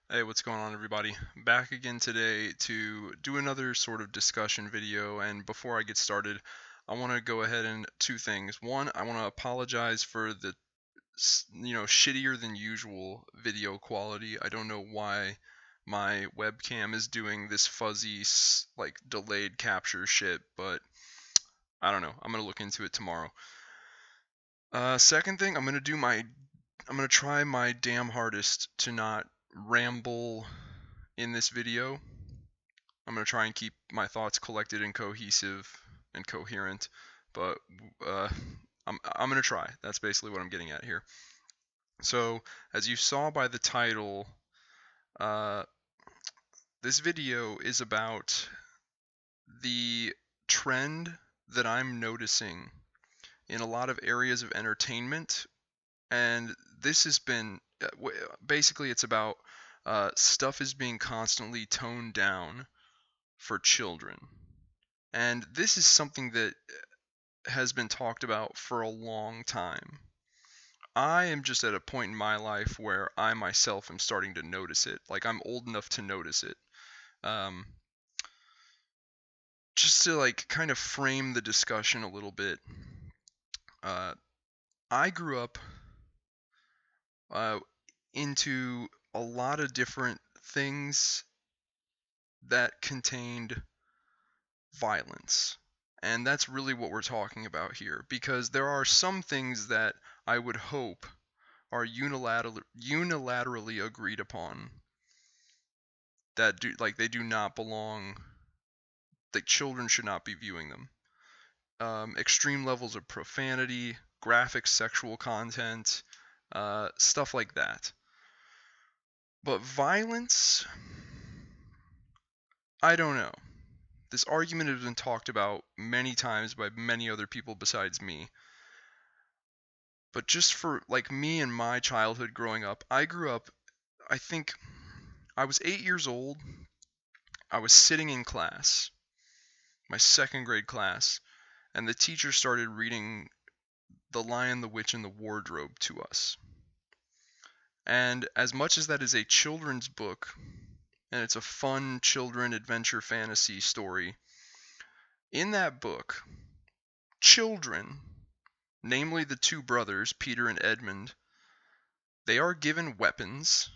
Hey, what's going on, everybody? Back again today to do another sort of discussion video. And before I get started, I want to go ahead and two things. One, I want to apologize for the, shittier than usual video quality. I don't know why my webcam is doing this fuzzy, like delayed capture shit, but I don't know. I'm gonna look into it tomorrow. Second thing, I'm gonna try my damn hardest to not ramble in this video. I'm going to try and keep my thoughts collected and cohesive and coherent, but uh, I'm going to try. That's basically what I'm getting at here. So, as you saw by the title, uh, this video is about the trend that I'm noticing in a lot of areas of entertainment, and this has been basically it's about stuff is being constantly toned down for children. And this is something that has been talked about for a long time. I am just at a point in my life where I myself am starting to notice it. Like, I'm old enough to notice it. Um, just to like kind of frame the discussion a little bit. Uh, I grew up uh, into a lot of different things that contained violence. And that's really what we're talking about here, because there are some things that I would hope are unilaterally agreed upon that they do not belong, like children should not be viewing them. Extreme levels of profanity, graphic sexual content, stuff like that. But violence, I don't know. This argument has been talked about many times by many other people besides me. But just for like me and my childhood growing up, I think I was 8 years old. I was sitting in class, my second grade class, and the teacher started reading The Lion, the Witch, and the Wardrobe to us. And as much as that is a children's book, and it's a fun children adventure fantasy story, in that book, children, namely the two brothers, Peter and Edmund, they are given weapons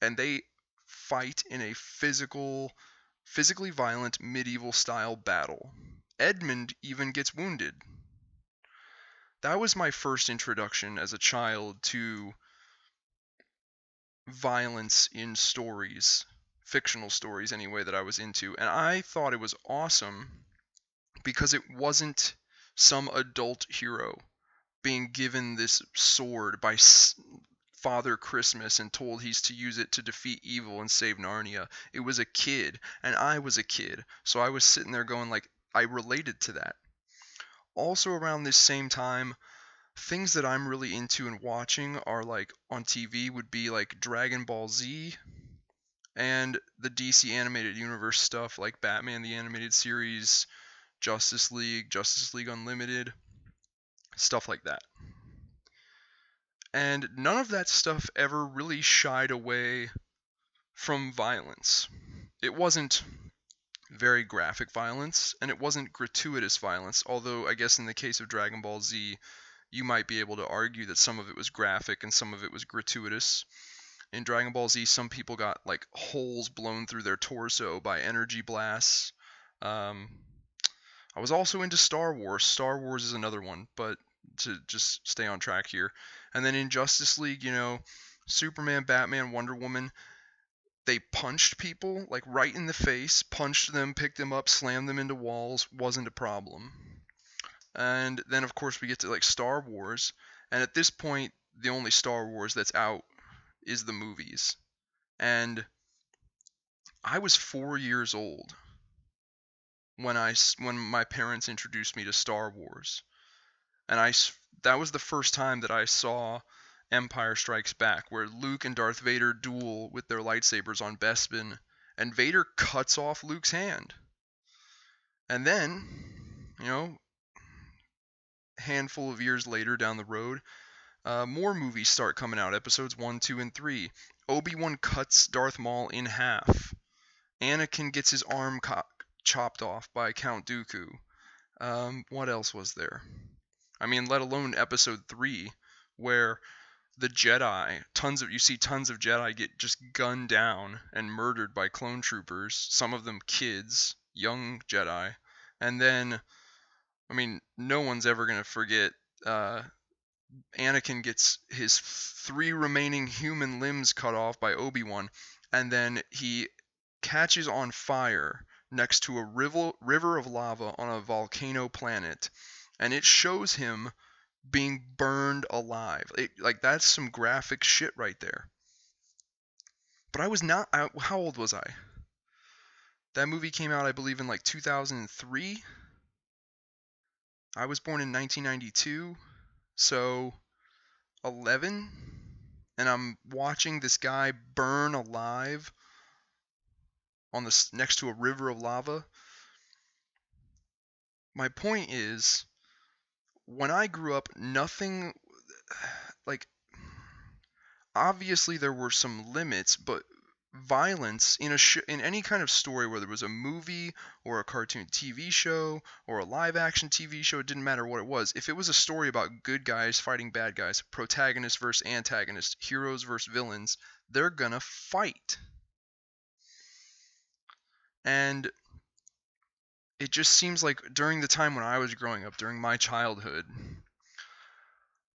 and they fight in a physically violent medieval style battle. Edmund even gets wounded. That was my first introduction as a child to violence in stories, fictional stories anyway, that I was into. And I thought it was awesome because it wasn't some adult hero being given this sword by Father Christmas and told he's to use it to defeat evil and save Narnia. It was a kid, and I was a kid. So I was sitting there going like, I related to that. Also around this same time, things that I'm really into and watching are like on TV would be like Dragon Ball Z and the DC animated universe stuff like Batman the animated series, Justice League Unlimited, stuff like that. And none of that stuff ever really shied away from violence. It wasn't very graphic violence, and it wasn't gratuitous violence, although I guess in the case of Dragon Ball Z, you might be able to argue that some of it was graphic and some of it was gratuitous. In Dragon Ball Z, some people got like holes blown through their torso by energy blasts. Um, I was also into Star Wars. Star Wars is another one, but to just stay on track here. And then in Justice League, Superman, Batman, Wonder Woman, they punched people like right in the face, punched them, picked them up, slammed them into walls, wasn't a problem. And then of course we get to like Star Wars, and at this point the only Star Wars that's out is the movies. And I was 4 years old when my parents introduced me to Star Wars. And that was the first time that I saw Empire Strikes Back, where Luke and Darth Vader duel with their lightsabers on Bespin, and Vader cuts off Luke's hand. And then, handful of years later down the road, More movies start coming out. Episodes 1, 2, and 3. Obi-Wan cuts Darth Maul in half. Anakin gets his arm chopped off by Count Dooku. What else was there? I mean, let alone episode 3, where the Jedi, you see tons of Jedi get just gunned down and murdered by clone troopers, some of them kids, young Jedi. And then, I mean, no one's ever going to forget Anakin gets his 3 remaining human limbs cut off by Obi-Wan, and then he catches on fire next to a river of lava on a volcano planet, and it shows him being burned alive. Like, that's some graphic shit right there. But I was not. How old was I? That movie came out, I believe, in like 2003. I was born in 1992, so 11, and I'm watching this guy burn alive on this next to a river of lava. My point is, when I grew up, nothing, like, obviously there were some limits, but violence in any kind of story, whether it was a movie or a cartoon TV show or a live action TV show, it didn't matter what it was. If it was a story about good guys fighting bad guys, protagonist versus antagonist, heroes versus villains, they're gonna fight. And it just seems like during the time when I was growing up, during my childhood,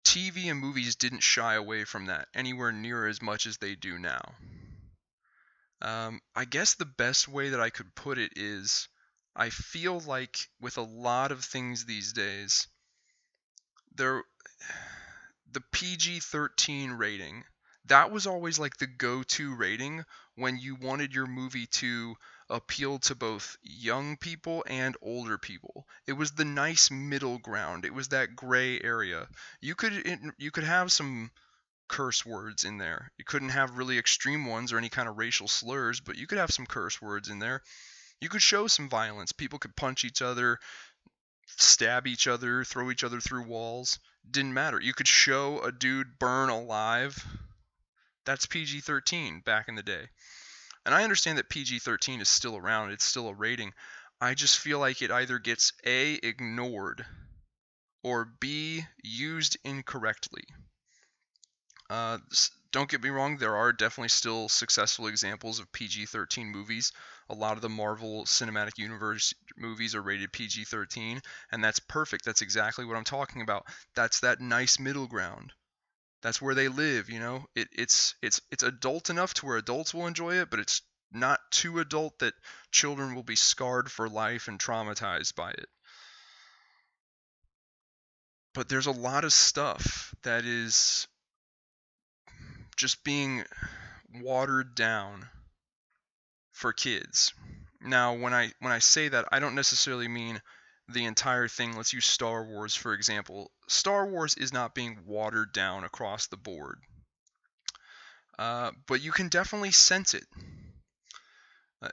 TV and movies didn't shy away from that anywhere near as much as they do now. I guess the best way that I could put it is, I feel like with a lot of things these days, the PG-13 rating, that was always like the go-to rating when you wanted your movie to appeal to both young people and older people. It was the nice middle ground. It was that gray area. You could have some curse words in there. You couldn't have really extreme ones or any kind of racial slurs, but you could have some curse words in there. You could show some violence. People could punch each other, stab each other, throw each other through walls. Didn't matter. You could show a dude burn alive. That's PG-13 back in the day. And I understand that PG-13 is still around. It's still a rating. I just feel like it either gets A, ignored, or B, used incorrectly. Don't get me wrong, there are definitely still successful examples of PG-13 movies. A lot of the Marvel Cinematic Universe movies are rated PG-13, and that's perfect. That's exactly what I'm talking about. That's that nice middle ground. That's where they live, you know? It's adult enough to where adults will enjoy it, but it's not too adult that children will be scarred for life and traumatized by it. But there's a lot of stuff that is just being watered down for kids. Now, when I say that, I don't necessarily mean the entire thing. Let's use Star Wars, for example. Star Wars is not being watered down across the board. But you can definitely sense it.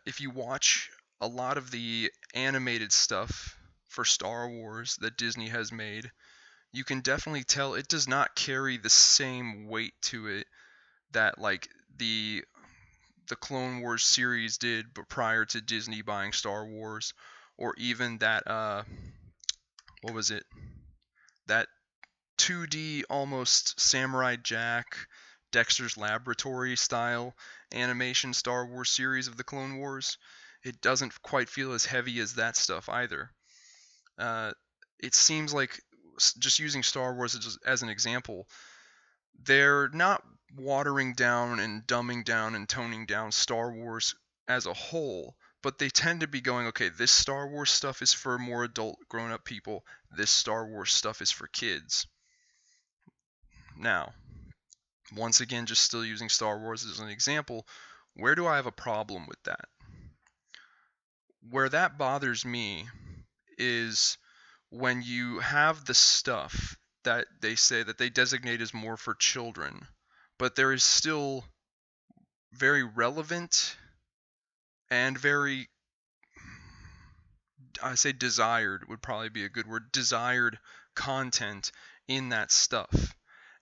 If you watch a lot of the animated stuff for Star Wars that Disney has made, you can definitely tell it does not carry the same weight to it that like the Clone Wars series did, but prior to Disney buying Star Wars, or even that what was it? That 2D almost Samurai Jack, Dexter's Laboratory style animation Star Wars series of the Clone Wars. It doesn't quite feel as heavy as that stuff either. It seems like, just using Star Wars as an example, they're not watering down and dumbing down and toning down Star Wars as a whole, but they tend to be going, okay, this Star Wars stuff is for more adult, grown-up people. This Star Wars stuff is for kids. Now, once again, just still using Star Wars as an example, where do I have a problem with that? Where that bothers me is when you have the stuff that they say that they designate as more for children, but there is still very relevant and very, I say desired would probably be a good word, desired content in that stuff.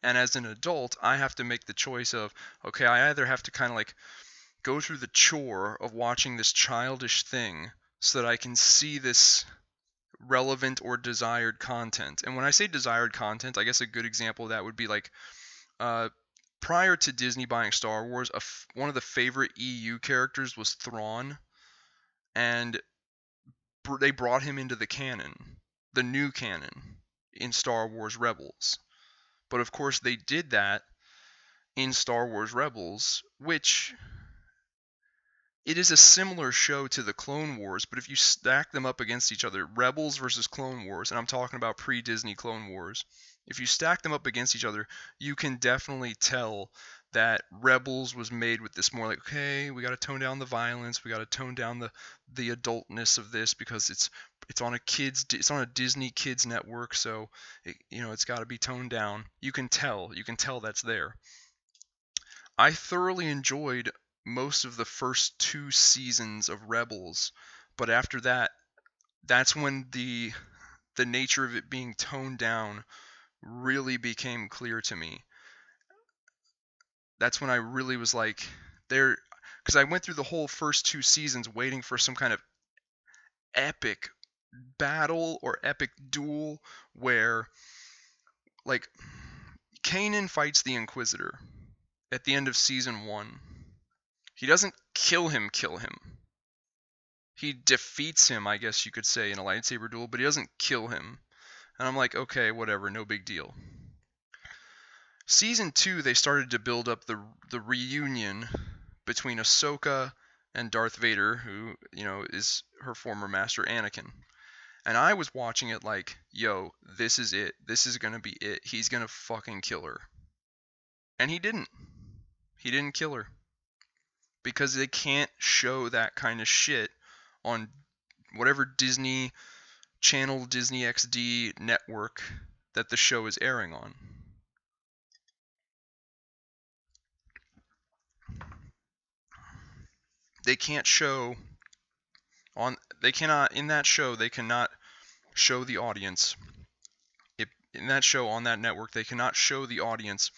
And as an adult, I have to make the choice of, okay, I either have to kind of like go through the chore of watching this childish thing so that I can see this relevant or desired content. And when I say desired content, I guess a good example of that would be like uh, prior to Disney buying Star Wars, one of the favorite EU characters was Thrawn, and they brought him into the canon, the new canon, in Star Wars Rebels. But of course, they did that in Star Wars Rebels, which it is a similar show to the Clone Wars, but if you stack them up against each other, Rebels versus Clone Wars, and I'm talking about pre-Disney Clone Wars, if you stack them up against each other, you can definitely tell that Rebels was made with this more like, okay, we got to tone down the violence, we got to tone down the adultness of this because it's on a Disney Kids network, so it's got to be toned down. You can tell that's there. I thoroughly enjoyed most of the first 2 seasons of Rebels, but after that, that's when the nature of it being toned down really became clear to me. That's when I really was like, there, because I went through the whole first 2 seasons waiting for some kind of epic battle or epic duel where, like, Kanan fights the Inquisitor at the end of season 1. He doesn't kill him. He defeats him, I guess you could say, in a lightsaber duel, but he doesn't kill him. And I'm like, okay, whatever, no big deal. Season 2, they started to build up the reunion between Ahsoka and Darth Vader, who, is her former master, Anakin. And I was watching it like, yo, this is it. This is gonna be it. He's gonna fucking kill her. And he didn't. He didn't kill her. Because they can't show that kind of shit on whatever Disney Channel, Disney XD network that the show is airing on. They can't show in that show, they cannot show the audience. In that show on that network, they cannot show the audience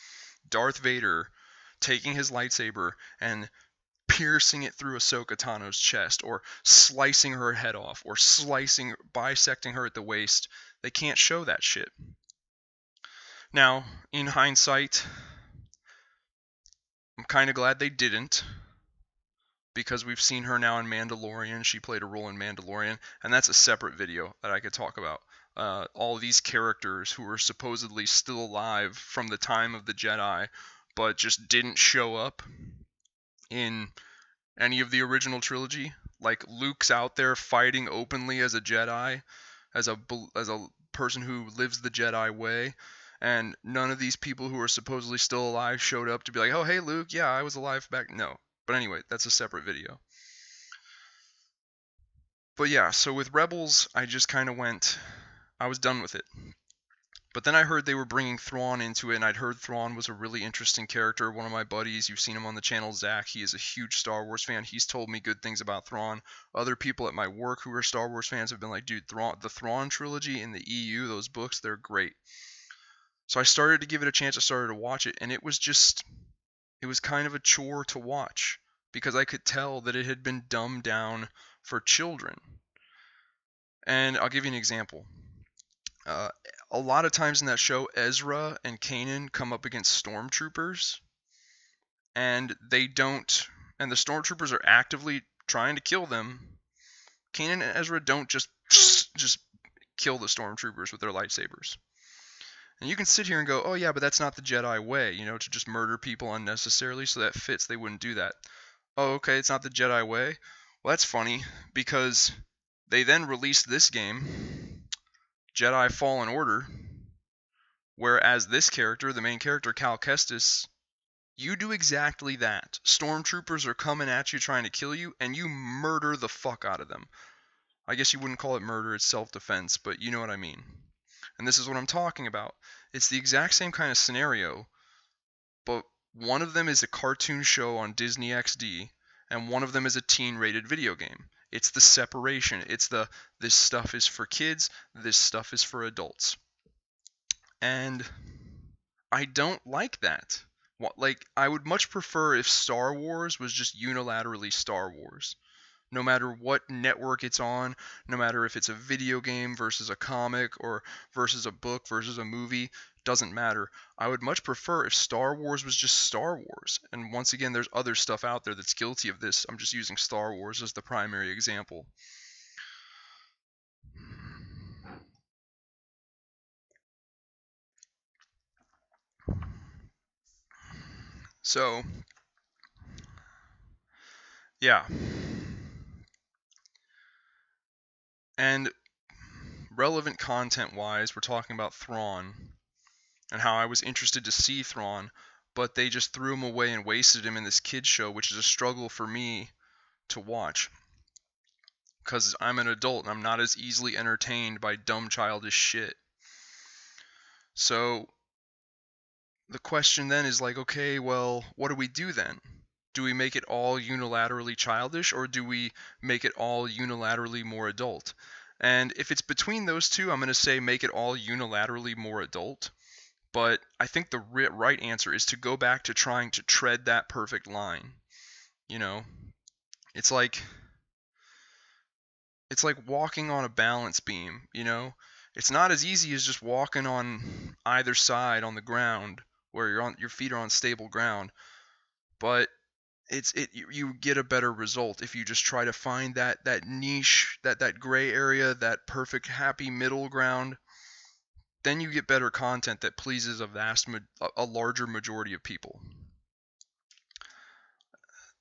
Darth Vader taking his lightsaber and piercing it through Ahsoka Tano's chest, or slicing her head off, or bisecting her at the waist. They can't show that shit. Now, in hindsight, I'm kind of glad they didn't, because we've seen her now in Mandalorian. She played a role in Mandalorian, and that's a separate video that I could talk about. All these characters who were supposedly still alive from the time of the Jedi, but just didn't show up in any of the original trilogy. Like, Luke's out there fighting openly as a Jedi, as a person who lives the Jedi way, and none of these people who are supposedly still alive showed up to be like, oh, hey, Luke, yeah, I was alive back. No. But anyway, that's a separate video. But yeah, so with Rebels, I just kind of I was done with it. But then I heard they were bringing Thrawn into it, and I'd heard Thrawn was a really interesting character. One of my buddies, you've seen him on the channel, Zach, he is a huge Star Wars fan. He's told me good things about Thrawn. Other people at my work who are Star Wars fans have been like, dude, the Thrawn trilogy in the EU, those books, they're great. So I started to give it a chance. I started to watch it, and it was kind of a chore to watch, because I could tell that it had been dumbed down for children. And I'll give you an example. A lot of times in that show, Ezra and Kanan come up against stormtroopers, and the stormtroopers are actively trying to kill them. Kanan and Ezra don't just kill the stormtroopers with their lightsabers. And you can sit here and go, oh yeah, but that's not the Jedi way, to just murder people unnecessarily, so that fits, they wouldn't do that. Oh, okay, it's not the Jedi way? Well, that's funny, because they then released this game, Jedi Fallen Order, whereas this character, the main character, Cal Kestis, you do exactly that. Stormtroopers are coming at you trying to kill you, and you murder the fuck out of them. I guess you wouldn't call it murder, it's self-defense, but you know what I mean. And this is what I'm talking about. It's the exact same kind of scenario, but one of them is a cartoon show on Disney XD, and one of them is a teen-rated video game. It's the separation. It's this stuff is for kids, this stuff is for adults. And I don't like that. Like, I would much prefer if Star Wars was just unilaterally Star Wars. No matter what network it's on, no matter if it's a video game versus a comic or versus a book versus a movie, doesn't matter. I would much prefer if Star Wars was just Star Wars. And once again, there's other stuff out there that's guilty of this. I'm just using Star Wars as the primary example. So, yeah. And relevant content wise, we're talking about Thrawn and how I was interested to see Thrawn, but they just threw him away and wasted him in this kids show, which is a struggle for me to watch because I'm an adult and I'm not as easily entertained by dumb childish shit. So the question then is like, okay, well, what do we do then? Do we make it all unilaterally childish, or do we make it all unilaterally more adult? And if it's between those two, I'm going to say make it all unilaterally more adult. But I think the right answer is to go back to trying to tread that perfect line. You know, it's like walking on a balance beam, you know? It's not as easy as just walking on either side on the ground where your feet are on stable ground, but you get a better result if you just try to find that niche, that gray area, that perfect happy middle ground. Then you get better content that pleases a larger majority of people.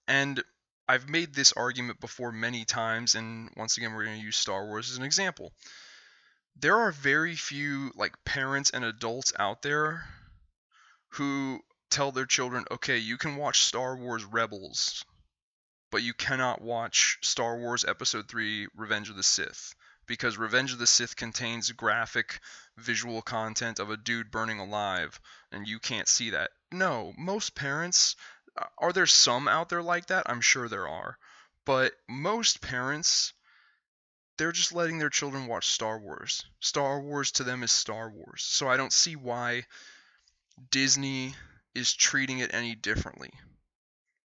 And I've made this argument before many times, and once again we're going to use Star Wars as an example. There are very few like parents and adults out there who tell their children, okay, you can watch Star Wars Rebels, but you cannot watch Star Wars Episode 3 Revenge of the Sith, because Revenge of the Sith contains graphic visual content of a dude burning alive, and you can't see that. No, most parents, are there some out there like that? I'm sure there are. But most parents, they're just letting their children watch Star Wars. Star Wars to them is Star Wars. So I don't see why Disney is treating it any differently.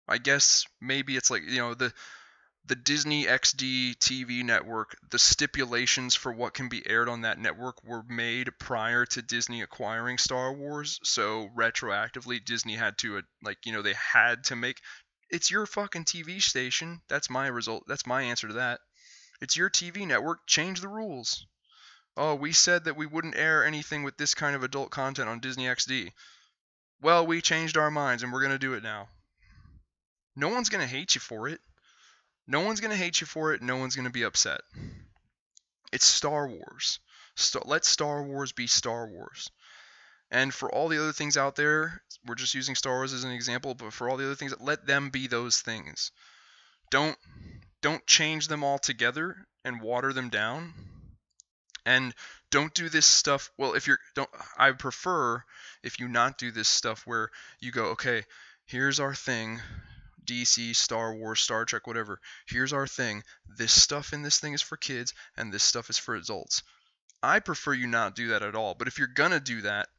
I guess maybe it's like, the Disney XD TV network, the stipulations for what can be aired on that network were made prior to Disney acquiring Star Wars. So retroactively, Disney had to, they had to make. It's your fucking TV station. That's my result. That's my answer to that. It's your TV network. Change the rules. Oh, we said that we wouldn't air anything with this kind of adult content on Disney XD. Well, we changed our minds and we're going to do it now. No one's going to hate you for it. No one's going to hate you for it. No one's going to be upset. It's Star Wars. Let Star Wars be Star Wars. And for all the other things out there, we're just using Star Wars as an example, but for all the other things, let them be those things. Don't change them all together and water them down. And don't do this stuff. Well, I prefer if you not do this stuff where you go, okay, here's our thing. DC, Star Wars, Star Trek, whatever. Here's our thing. This stuff in this thing is for kids, and this stuff is for adults. I prefer you not do that at all. But if you're gonna do that,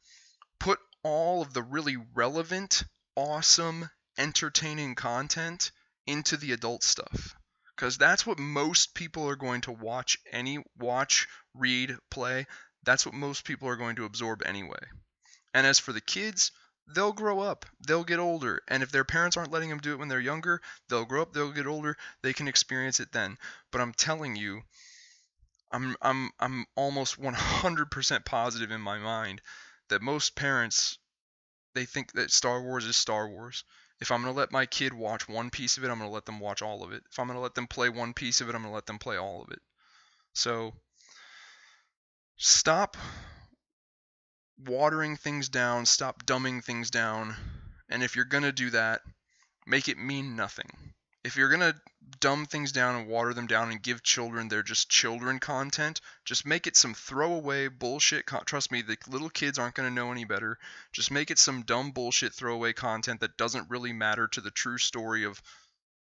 put all of the really relevant, awesome, entertaining content into the adult stuff. Because that's what most people are going to watch, read, play. That's what most people are going to absorb anyway. And as for the kids, they'll grow up, they'll get older, and if their parents aren't letting them do it when they're younger, they'll grow up, they'll get older, they can experience it then. But I'm telling you, I'm almost 100% positive in my mind that most parents, they think that Star Wars is Star Wars. If I'm going to let my kid watch one piece of it, I'm going to let them watch all of it. If I'm going to let them play one piece of it, I'm going to let them play all of it. So stop watering things down, stop dumbing things down, and if you're gonna do that, make it mean nothing. If you're gonna dumb things down and water them down and give children their just children content, just make it some throwaway bullshit. Trust me, the little kids aren't gonna know any better. Just make it some dumb bullshit throwaway content that doesn't really matter to the true story of,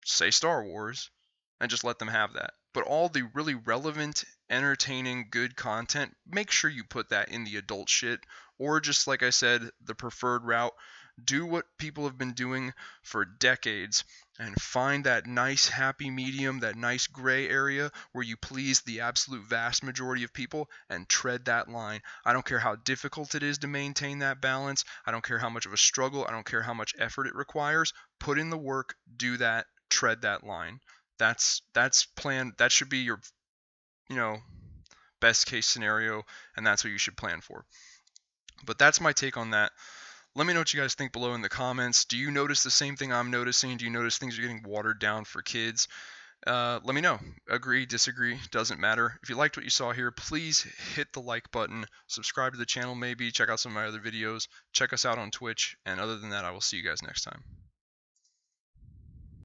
say, Star Wars, and just let them have that. But all the really relevant, entertaining, good content, make sure you put that in the adult shit, or just like I said, the preferred route. Do what people have been doing for decades and find that nice happy medium, that nice gray area where you please the absolute vast majority of people and tread that line. I don't care how difficult it is to maintain that balance. I don't care how much of a struggle, I don't care how much effort it requires. Put in the work, do that, tread that line. That's plan. That should be your, you know, best case scenario, and that's what you should plan for. But that's my take on that. Let me know what you guys think below in the comments. Do you notice the same thing I'm noticing? Do you notice things are getting watered down for kids? Let me know. Agree, disagree, doesn't matter. If you liked what you saw here, please hit the like button, subscribe to the channel maybe, check out some of my other videos, check us out on Twitch, and other than that, I will see you guys next time.